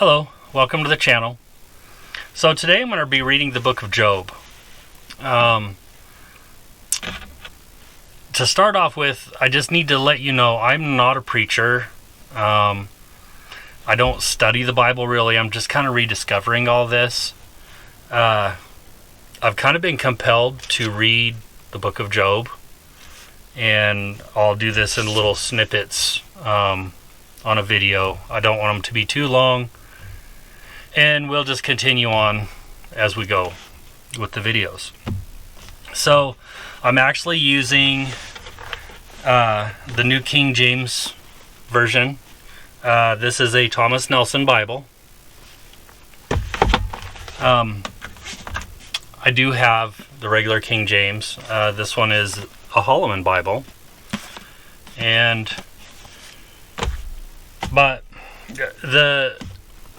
Hello, welcome to the channel. So today I'm going to be reading the book of Job. To start off with, I just need to let you know I'm not a preacher. I don't study the Bible really. I'm just kind of rediscovering all this. I've kind of been compelled to read the book of Job, and I'll do this in little snippets on a video. I don't want them to be too long. And we'll just continue on as we go with the videos. So I'm actually using the New King James Version. This is a Thomas Nelson Bible. I do have the regular King James. This one is a Holloman Bible. But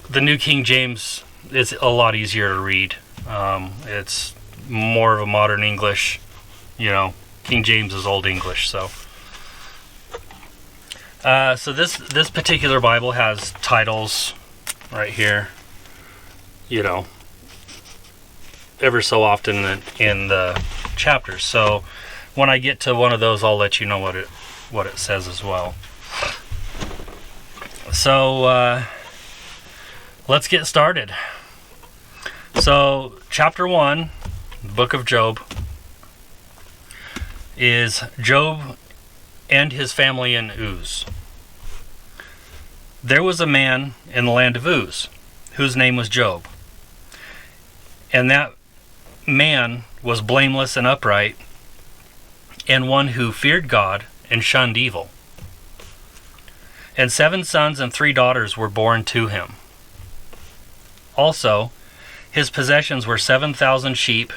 the New King James is a lot easier to read. It's more of a modern English. King James is Old English. So this particular Bible has titles right here. Ever so often in the chapters. So when I get to one of those, I'll let you know what it says as well. So let's get started. So, chapter 1, the book of Job, is Job and his family in Uz. There was a man in the land of Uz, whose name was Job. And that man was blameless and upright, and one who feared God and shunned evil. And 7 sons and 3 daughters were born to him. Also, his possessions were 7,000 sheep,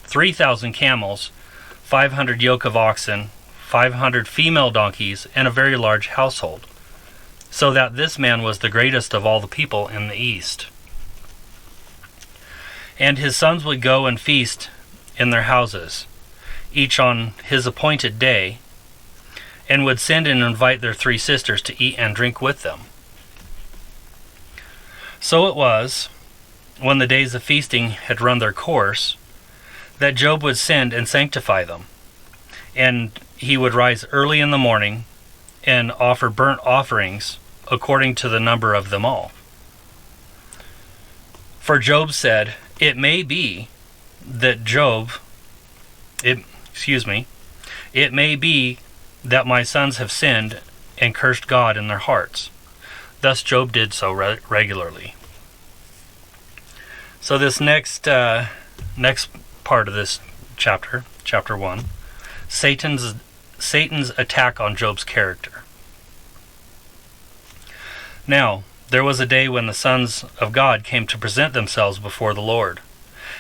3,000 camels, 500 yoke of oxen, 500 female donkeys, and a very large household, so that this man was the greatest of all the people in the east. And his sons would go and feast in their houses, each on his appointed day, and would send and invite their 3 sisters to eat and drink with them. So it was, when the days of feasting had run their course, that Job would send and sanctify them, and he would rise early in the morning and offer burnt offerings according to the number of them all. For Job said, It may be that my sons have sinned and cursed God in their hearts. Thus Job did so regularly. So this next part of this chapter 1, Satan's attack on Job's character. Now, there was a day when the sons of God came to present themselves before the Lord,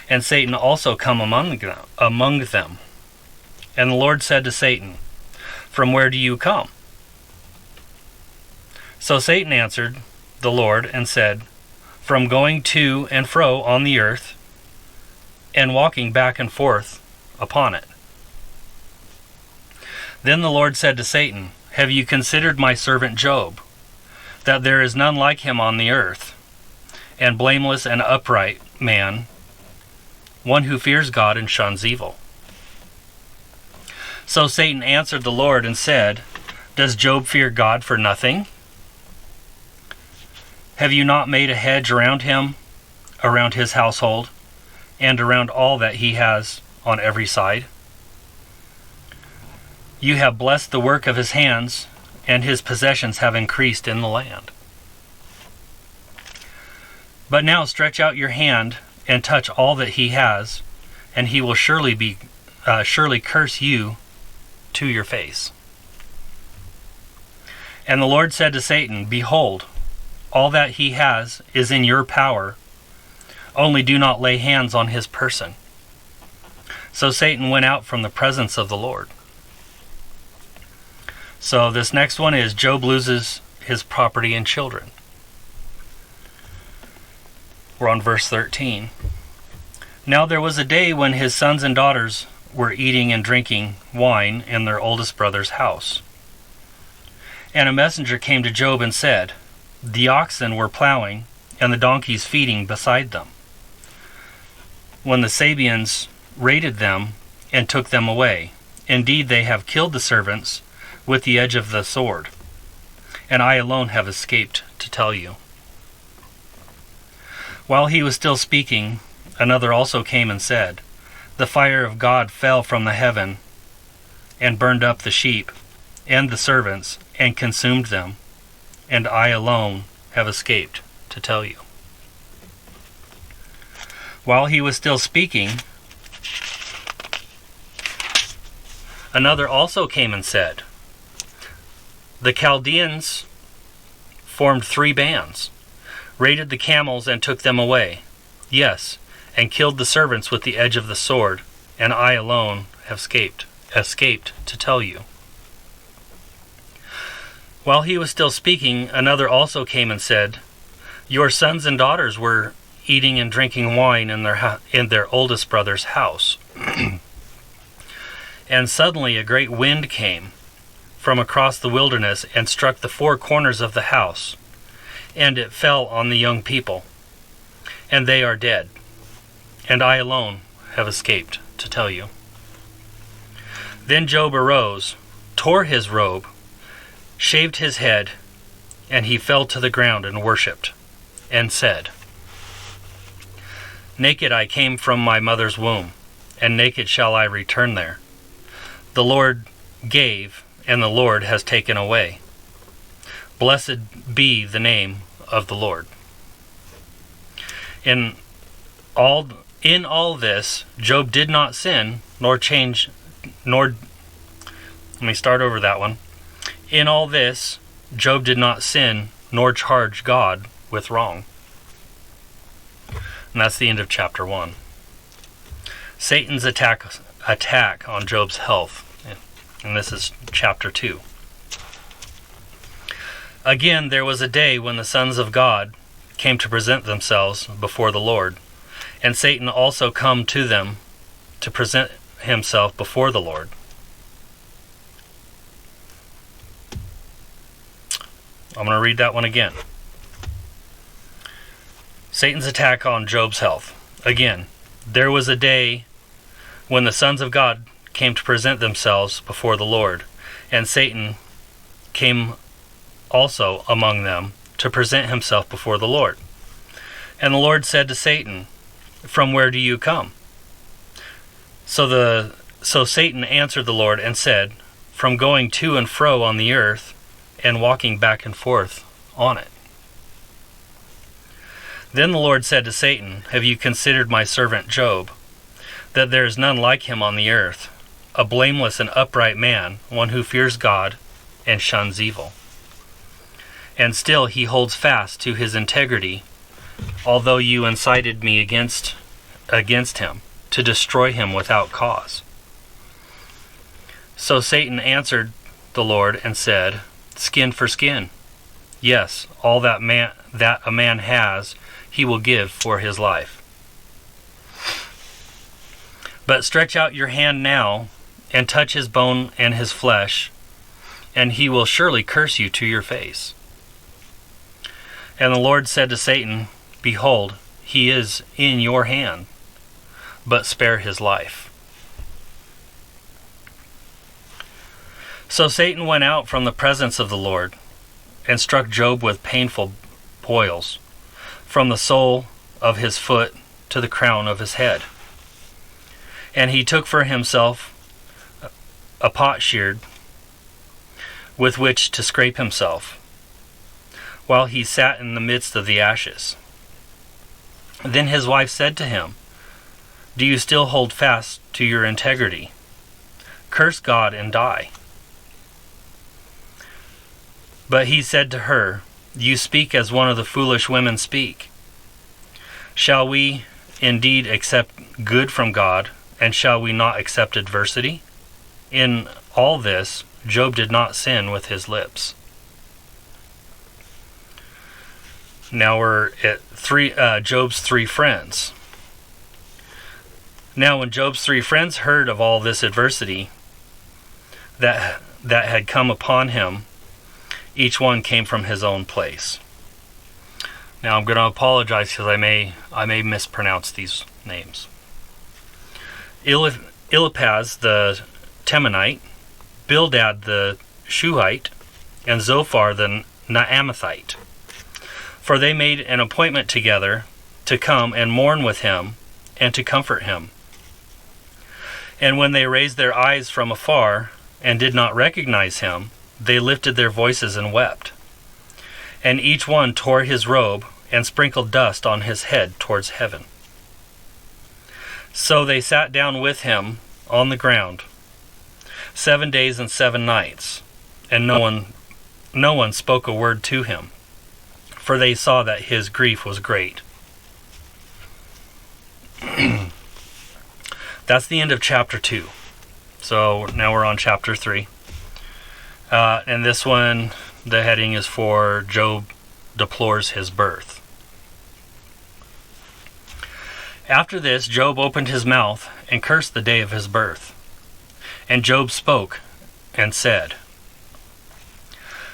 and Satan also come among them. And the Lord said to Satan, From where do you come? So Satan answered the Lord and said, From going to and fro on the earth, and walking back and forth upon it. Then the Lord said to Satan, Have you considered my servant Job, that there is none like him on the earth, and blameless and upright man, one who fears God and shuns evil? So Satan answered the Lord and said, Does Job fear God for nothing? Have you not made a hedge around him, around his household, and around all that he has on every side? You have blessed the work of his hands, and his possessions have increased in the land. But now stretch out your hand and touch all that he has, and he will surely curse you to your face. And the Lord said to Satan, Behold, all that he has is in your power, only do not lay hands on his person. So Satan went out from the presence of the Lord. So this next one is Job loses his property and children. We're on verse 13. Now there was a day when his sons and daughters were eating and drinking wine in their oldest brother's house. And a messenger came to Job and said, The oxen were plowing, and the donkeys feeding beside them, when the Sabeans raided them and took them away. Indeed, they have killed the servants with the edge of the sword, and I alone have escaped to tell you." While he was still speaking, another also came and said, "The fire of God fell from the heaven and burned up the sheep and the servants and consumed them, and I alone have escaped to tell you." While he was still speaking, another also came and said, "The Chaldeans formed 3 bands, raided the camels and took them away. Yes, and killed the servants with the edge of the sword, and I alone have escaped to tell you." While he was still speaking, another also came and said, "Your sons and daughters were eating and drinking wine in their oldest brother's house." And suddenly a great wind came from across the wilderness and struck the 4 corners of the house, and it fell on the young people, and they are dead, and I alone have escaped to tell you. Then Job arose, tore his robe, shaved his head, and he fell to the ground and worshipped, and said, "Naked I came from my mother's womb, and naked shall I return there. The Lord gave, and the Lord has taken away. Blessed be the name of the Lord." In all this, Job did not sin, In all this, Job did not sin, nor charge God with wrong. And that's the end of chapter 1. Satan's attack on Job's health. And this is chapter 2. Again, there was a day when the sons of God came to present themselves before the Lord, and Satan also come to them to present himself before the Lord. I'm going to read that one again. Satan's attack on Job's health. Again, there was a day when the sons of God came to present themselves before the Lord, and Satan came also among them to present himself before the Lord. And the Lord said to Satan, "From where do you come?" So Satan answered the Lord and said, "From going to and fro on the earth, and walking back and forth on it." Then the Lord said to Satan, "Have you considered my servant Job, that there is none like him on the earth, a blameless and upright man, one who fears God and shuns evil? And still he holds fast to his integrity, although you incited me against him, to destroy him without cause." So Satan answered the Lord and said, "Skin for skin. Yes, all that a man has, he will give for his life. But stretch out your hand now, and touch his bone and his flesh, and he will surely curse you to your face." And the Lord said to Satan, "Behold, he is in your hand, but spare his life." So Satan went out from the presence of the Lord, and struck Job with painful boils, from the sole of his foot to the crown of his head. And he took for himself a potsherd with which to scrape himself, while he sat in the midst of the ashes. Then his wife said to him, "Do you still hold fast to your integrity? Curse God and die." But he said to her, "You speak as one of the foolish women speak. Shall we indeed accept good from God, and shall we not accept adversity?" In all this, Job did not sin with his lips. Now we're at Job's 3 friends. Now when Job's 3 friends heard of all this adversity that had come upon him, each one came from his own place. Now I'm going to apologize because I may mispronounce these names. Eliphaz the Temanite, Bildad the Shuhite, and Zophar the Naamathite. For they made an appointment together to come and mourn with him and to comfort him. And when they raised their eyes from afar and did not recognize him, they lifted their voices and wept. And each one tore his robe and sprinkled dust on his head towards heaven. So they sat down with him on the ground 7 days and 7 nights, and no one spoke a word to him, for they saw that his grief was great. That's the end of chapter 2. So now we're on chapter 3. And this one, the heading is for Job deplores his birth. After this, Job opened his mouth and cursed the day of his birth. And Job spoke and said,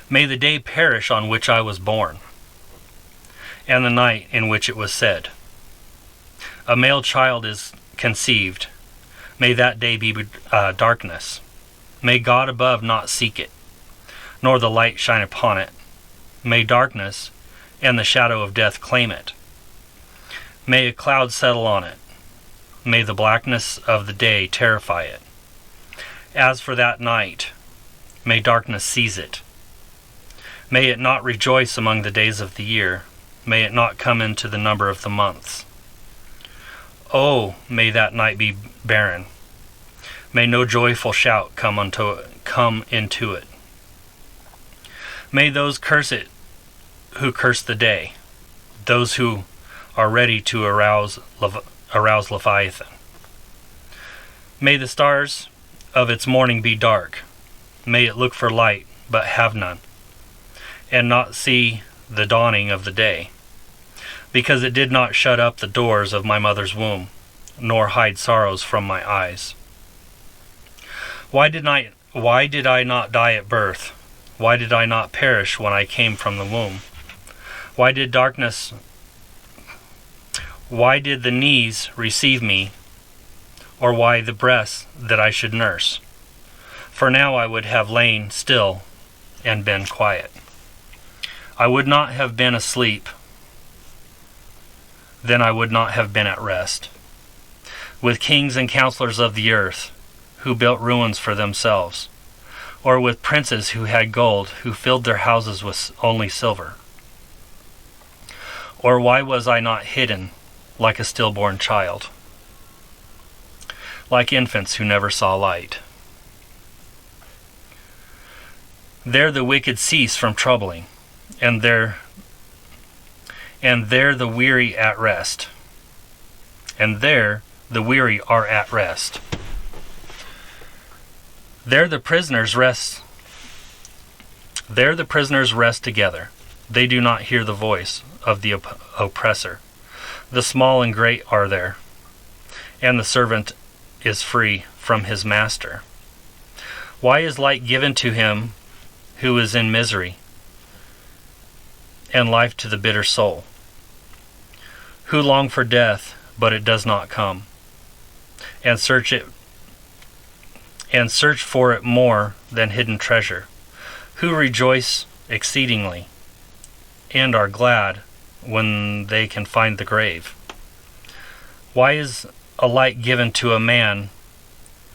May the day perish on which I was born, and the night in which it was said, A male child is conceived. May that day be darkness. May God above not seek it, nor the light shine upon it. May darkness and the shadow of death claim it. May a cloud settle on it. May the blackness of the day terrify it. As for that night, may darkness seize it. May it not rejoice among the days of the year. May it not come into the number of the months. Oh, may that night be barren. May no joyful shout come into it. May those curse it who curse the day, those who are ready to arouse Leviathan. May the stars of its morning be dark. May it look for light, but have none, and not see the dawning of the day, because it did not shut up the doors of my mother's womb, nor hide sorrows from my eyes. Why did I not die at birth? Why did I not perish when I came from the womb? Why did the knees receive me, or why the breasts that I should nurse? For now I would have lain still and been quiet. I would not have been asleep, then I would not have been at rest. With kings and counselors of the earth, who built ruins for themselves, or with princes who had gold, who filled their houses with only silver. Or why was I not hidden like a stillborn child, like infants who never saw light? There the wicked cease from troubling, and there the weary at rest. And there the weary are at rest. There the prisoners rest together. They do not hear the voice of the oppressor. The small and great are there, and the servant is free from his master. Why is light given to him who is in misery, and life to the bitter soul, who long for death, but it does not come, and search for it more than hidden treasure, who rejoice exceedingly, and are glad when they can find the grave? Why is a light given to a man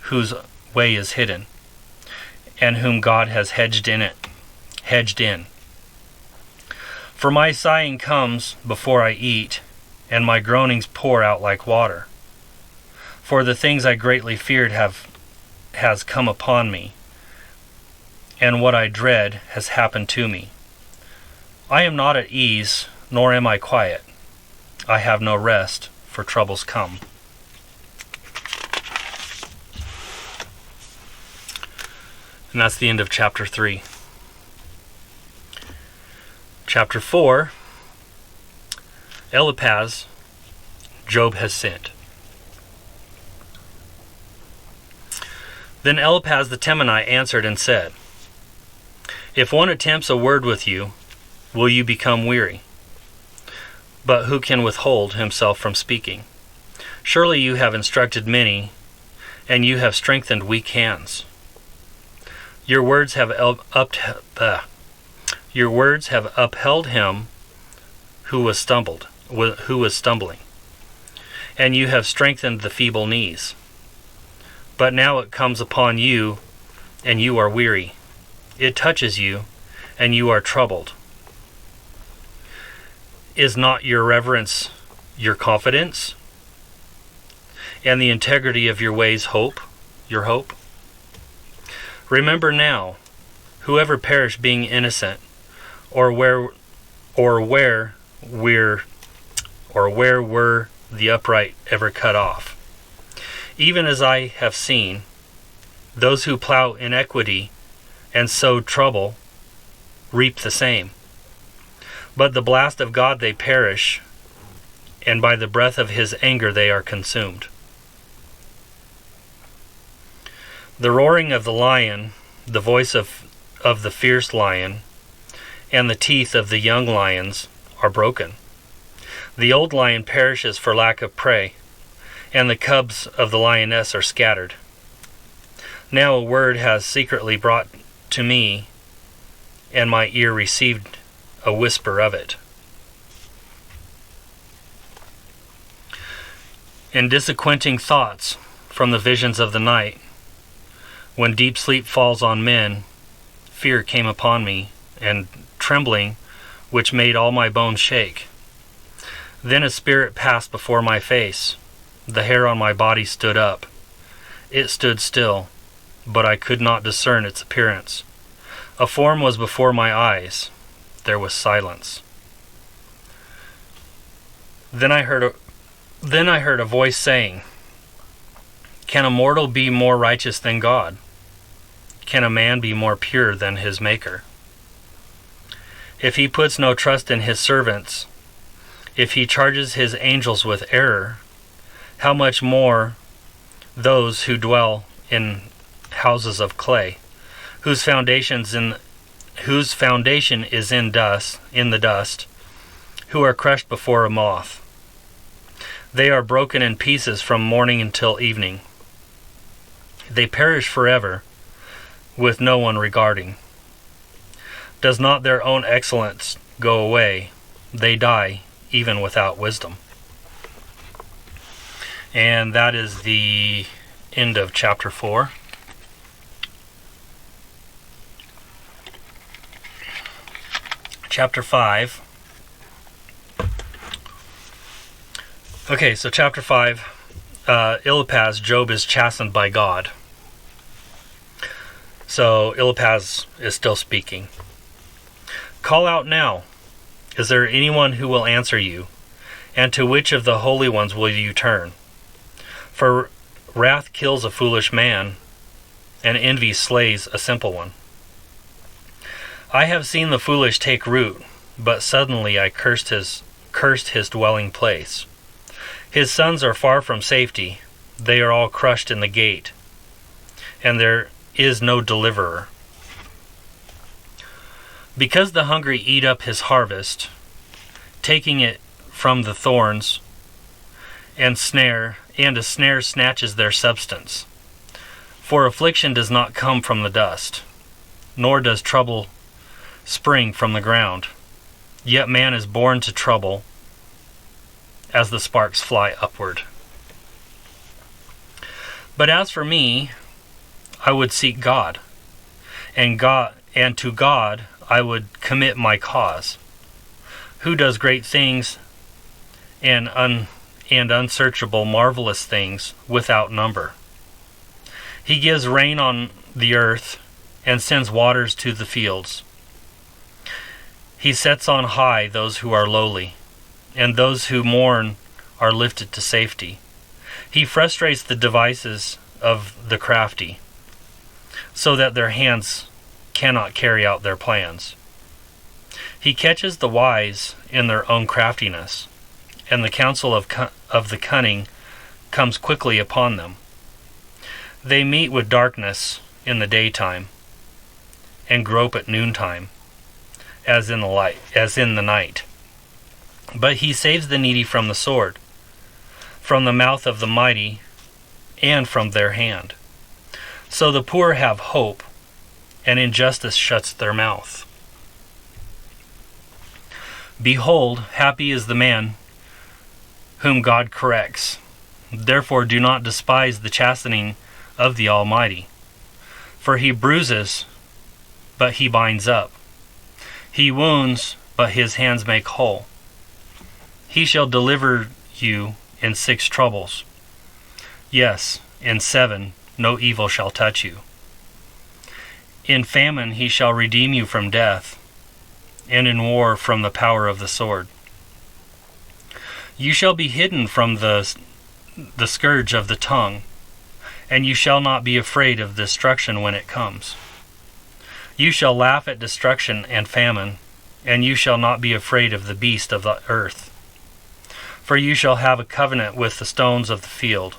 whose way is hidden, and whom God has hedged in? For my sighing comes before I eat, and my groanings pour out like water. For the things I greatly feared has come upon me, and what I dread has happened to me. I am not at ease, nor am I quiet. I have no rest, for troubles come. And that's the end of chapter 3. Chapter 4, Eliphaz, Job has sinned. Then Eliphaz the Temanite answered and said, If one attempts a word with you, will you become weary? but who can withhold himself from speaking? Surely you have instructed many, and you have strengthened weak hands. Your words have upheld him who was stumbling, and you have strengthened the feeble knees. But now it comes upon you, and you are weary. It touches you, and you are troubled. Is not your reverence your confidence, and the integrity of your ways your hope? Remember now, whoever perished being innocent, or where were the upright ever cut off? Even as I have seen, those who plow iniquity and sow trouble reap the same. But the blast of God they perish, and by the breath of his anger they are consumed. The roaring of the lion, the voice of the fierce lion, and the teeth of the young lions are broken. The old lion perishes for lack of prey, and the cubs of the lioness are scattered. Now a word has secretly brought to me, and my ear received a whisper of it. In disappointing thoughts from the visions of the night, when deep sleep falls on men, fear came upon me, and trembling, which made all my bones shake. Then a spirit passed before my face. The hair on my body stood up. It stood still, but I could not discern its appearance. A form was before my eyes. There was silence. Then I heard a voice saying, "Can a mortal be more righteous than God? Can a man be more pure than his Maker? If he puts no trust in his servants, if he charges his angels with error, how much more those who dwell in houses of clay, whose foundation is in the dust, who are crushed before a moth. They are broken in pieces from morning until evening. They perish forever, with no one regarding. Does not their own excellence go away? They die even without wisdom." And that is the end of chapter 4. Chapter 5. Okay, so chapter 5, Eliphaz, Job is chastened by God. So Eliphaz is still speaking. "Call out now. Is there anyone who will answer you? And to which of the holy ones will you turn? For wrath kills a foolish man, and envy slays a simple one. I have seen the foolish take root, but suddenly I cursed his dwelling place. His sons are far from safety. They are all crushed in the gate, and there is no deliverer. Because the hungry eat up his harvest, taking it from the thorns, and a snare snatches their substance. For affliction does not come from the dust, nor does trouble spring from the ground. Yet man is born to trouble, as the sparks fly upward. But as for me, I would seek God, and to God I would commit my cause, who does great things and unsearchable marvelous things without number. He gives rain on the earth and sends waters to the fields. He sets on high those who are lowly, and those who mourn are lifted to safety. He frustrates the devices of the crafty, so that their hands cannot carry out their plans. He catches the wise in their own craftiness, and the counsel of the cunning comes quickly upon them. They meet with darkness in the daytime, and grope at noontime, as in the night. But he saves the needy from the sword, from the mouth of the mighty, and from their hand. So the poor have hope, and injustice shuts their mouth. Behold, happy is the man whom God corrects. Therefore do not despise the chastening of the Almighty. For he bruises, but he binds up. He wounds, but his hands make whole. He shall deliver you in 6 troubles. Yes, in 7 no evil shall touch you. In famine he shall redeem you from death, and in war from the power of the sword. You shall be hidden from the scourge of the tongue, and you shall not be afraid of destruction when it comes. You shall laugh at destruction and famine, and you shall not be afraid of the beast of the earth. For you shall have a covenant with the stones of the field,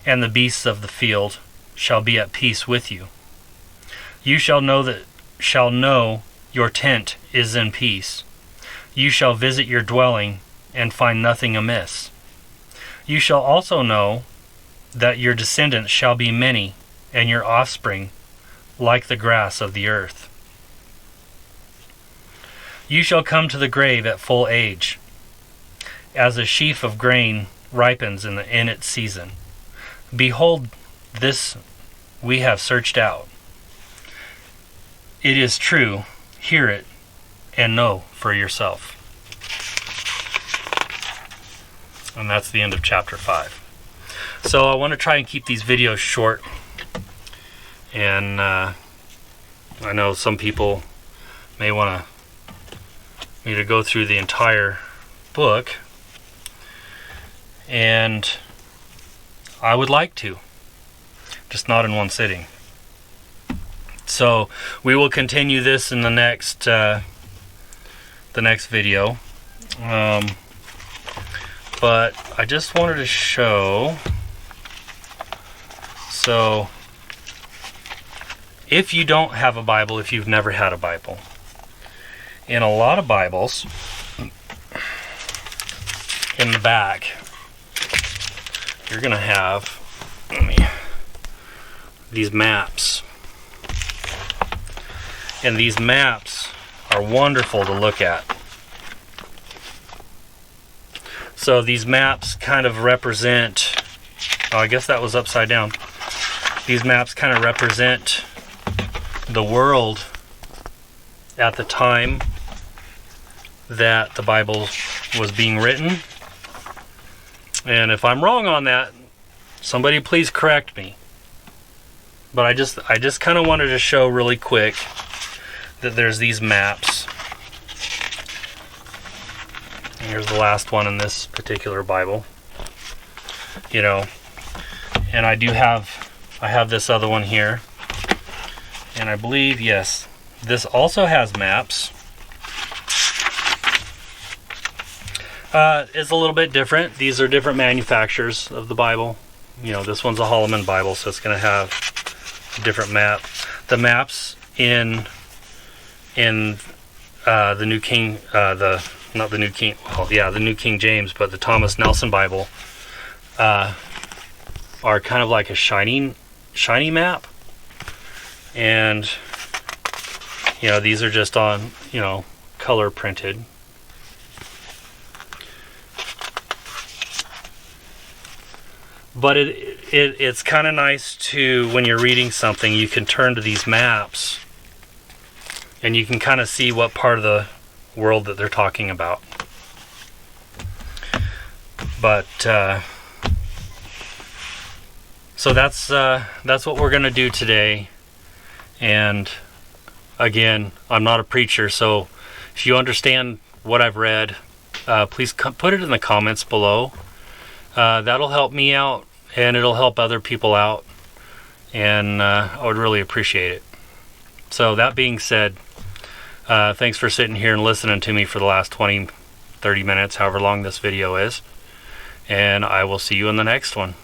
and the beasts of the field shall be at peace with you. You shall know your tent is in peace. You shall visit your dwelling and find nothing amiss. You shall also know that your descendants shall be many, and your offspring like the grass of the earth. You shall come to the grave at full age, as a sheaf of grain ripens in its season. Behold, this we have searched out. It is true. Hear it and know for yourself. And that's the end of chapter 5. So I want to try and keep these videos short. And I know some people may want me to go through the entire book. And I would like to, just not in one sitting. So we will continue this in the next video. But I just wanted to show. So if you don't have a Bible, if you've never had a Bible, in a lot of Bibles, in the back, you're going to have these maps. And these maps are wonderful to look at. So these maps kind of represent, oh, I guess that was upside down. These maps kind of represent the world at the time that the Bible was being written. And if I'm wrong on that, somebody please correct me. But I just kind of wanted to show really quick that there's these maps. And here's the last one in this particular Bible. You know, and I have this other one here. And I believe, yes, this also has maps. It's a little bit different. These are different manufacturers of the Bible. You know, this one's a Holloman Bible, so it's going to have a different map. The maps in the New King, the New King James, but the Thomas Nelson Bible are kind of like a shiny map. And you know, these are just on, you know, color printed. But it's kind of nice to, when you're reading something, you can turn to these maps and you can kind of see what part of the world that they're talking about. But so that's what we're going to do today. And again, I'm not a preacher, so if you understand what I've read, please put it in the comments below. That'll help me out, and it'll help other people out, and I would really appreciate it. So that being said, thanks for sitting here and listening to me for the last 20-30 minutes, however long this video is, and I will see you in the next one.